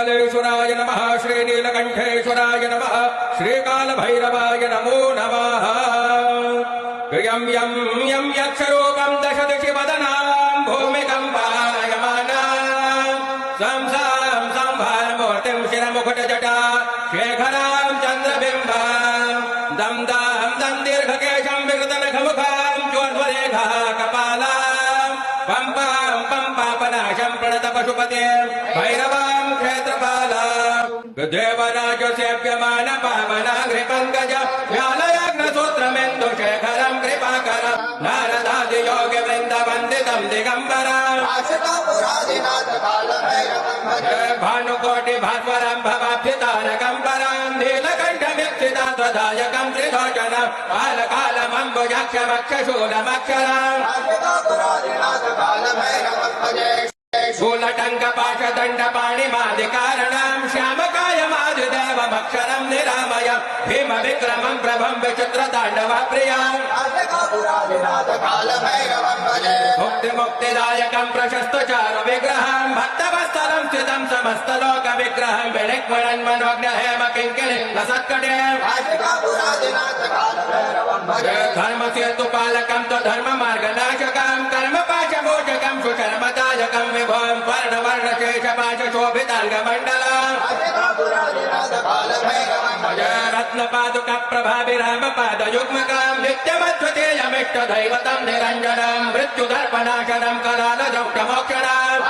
श्रीकालेश्वराय नमः श्रीनीलकण्ठेश्वराय नमः श्रीकालभैरवाय नमो नमः यं यं यं यक्षरूपं दशदिशि वदनां भूमिकम्पायमानां सं सं संभारमूर्तिं शिरमुकुटजटा शेखरां चन्द्रबिम्बां दं दं दं दीर्घकेशं विकृतनखमुखां चोर्ध्वरेखा कपालां पं पं पं पापनाशं प्रणतपशुपते भैरवां क्षेत्रपालां देवराजसेव्यमान पावनाघ्रिपङ्कज ज्ञानयज्ञसूत्रमेन्दुशेखरं कृपाकरं नारदादियोगिवृन्दवन्दितं दिगम्बरं भानुकोटिभास्वरं भवाभ्युतारकं परं नीलकण्ठमीक्षितात्वदायकं त्रिलोचनं कालकालमम्बुजाक्षमक्षशूलमक्षरम् शूलटङ्कपाशदण्डपाणिमादिकारणं श्यामकायमादिदेवमक्षरं निरामयं भीमविक्रमं प्रभं विचित्रताण्डवप्रियम् मुक्तिमुक्तिदायकं प्रशस्तचारुविग्रहं भक्तवत्सलं स्थितं समस्तलोकविग्रहं विणिक्वणन्मनोज्ञहेम किङ्किणिङ्गसत्कटे धर्मसेतुपालकं तु धर्ममार्गनाशकं कर्मपाशमोचकं सुशर्मदायकं विभवं वर्णवर्णशेषपाशशोभिताङ्गमण्डलम् रत्नपादुकप्रभाभिरामपादयुग्मकं नित्यमद्वितीयमिष्टदैवतं निरञ्जनं मृत्युदर्पणाशनं करालदौष्टमोक्षणम्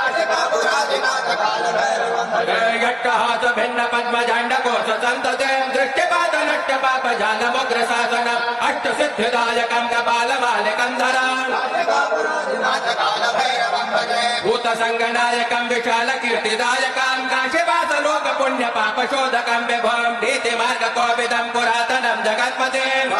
यट्टहासभिन्नपद्मजाण्डकोशसन्ततिं दृष्टिपातनष्टपापजालमुग्रशासनम् अष्टसिद्धिदायकं कपालमालिकं धरम् भूतसङ्गनायकं विशालकीर्तिदायकं काशीवासलोकपुण्यपापशोधकं विभवं नीतिमार्गकोविदं पुरातनं जगत्पतिम्